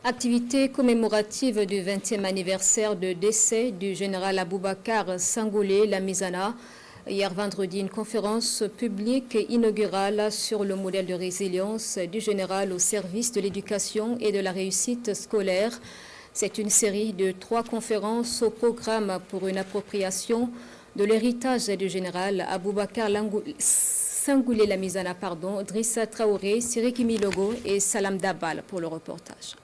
Activité commémorative du 20e anniversaire de décès du général Aboubakar Sangoulé Lamizana. Hier vendredi, une conférence publique inaugurale sur le modèle de résilience du général au service de l'éducation et de la réussite scolaire. C'est une série de 3 conférences au programme pour une appropriation de l'héritage du général Aboubakar Sangoulé Lamizana, Drissa Traoré, Sirikimi Logo et Salam Dabal pour le reportage.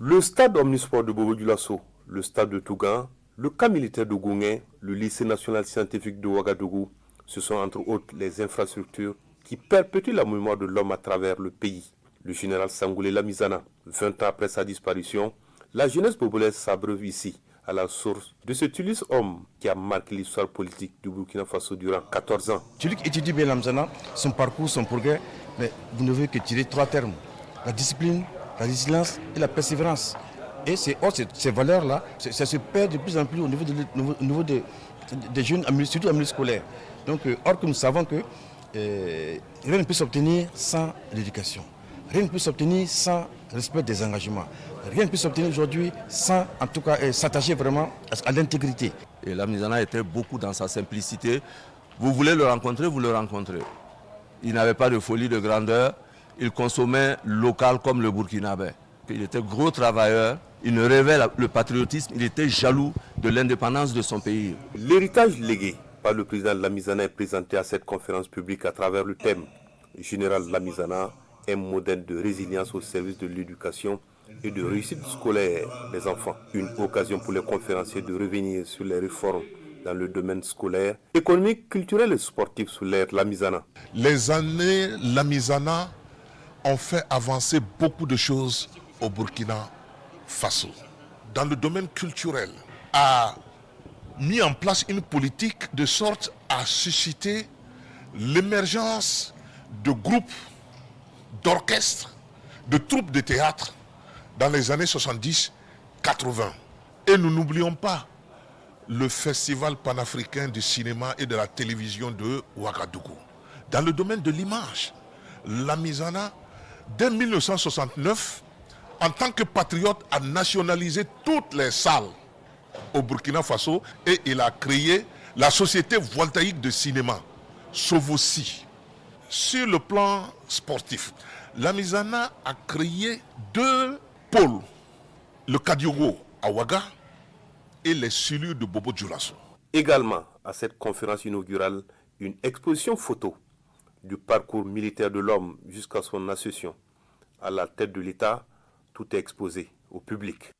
Le stade omnisport de Bobo-Dioulasso, le stade de Tougan, le camp militaire de Goungé, le lycée national scientifique de Ouagadougou, ce sont entre autres les infrastructures qui perpétuent la mémoire de l'homme à travers le pays. Le général Sangoulé Lamizana, 20 ans après sa disparition, la jeunesse bobolaise s'abreuve ici à la source de cet illustre homme qui a marqué l'histoire politique du Burkina Faso durant 14 ans. Celui qui étudie bien Lamizana, son parcours, son progrès, mais vous ne pouvez que tirer 3 termes. La discipline, la résilience et la persévérance. Et ces valeurs-là, ça se perd de plus en plus au niveau des jeunes, surtout en milieu scolaire. Donc, or que nous savons que rien ne peut s'obtenir sans l'éducation. Rien ne peut s'obtenir sans respect des engagements. Rien ne peut s'obtenir aujourd'hui sans, en tout cas, s'attacher vraiment à l'intégrité. Et Lamizana était beaucoup dans sa simplicité. Vous voulez le rencontrer, vous le rencontrez. Il n'avait pas de folie de grandeur. Il consommait local comme le Burkinabé. Il était gros travailleur, il ne rêvait le patriotisme, il était jaloux de l'indépendance de son pays. L'héritage légué par le président Lamizana est présenté à cette conférence publique à travers le thème « Général Lamizana, un modèle de résilience au service de l'éducation et de réussite scolaire des enfants ». Une occasion pour les conférenciers de revenir sur les réformes dans le domaine scolaire, économique, culturel et sportif sous l'ère Lamizana. Les années Lamizana ont fait avancer beaucoup de choses au Burkina Faso. Dans le domaine culturel, a mis en place une politique de sorte à susciter l'émergence de groupes, d'orchestres, de troupes de théâtre dans les années 70-80. Et nous n'oublions pas le Festival panafricain du cinéma et de la télévision de Ouagadougou. Dans le domaine de l'image, Lamizana, dès 1969, en tant que patriote, a nationalisé toutes les salles au Burkina Faso et il a créé la société voltaïque de cinéma, Sovosi. Sur le plan sportif, Lamizana a créé 2 pôles, le Kadiogo à Ouaga et les cellules de Bobo-Dioulasso. Également, à cette conférence inaugurale, une exposition photo du parcours militaire de l'homme jusqu'à son accession à la tête de l'État, tout est exposé au public.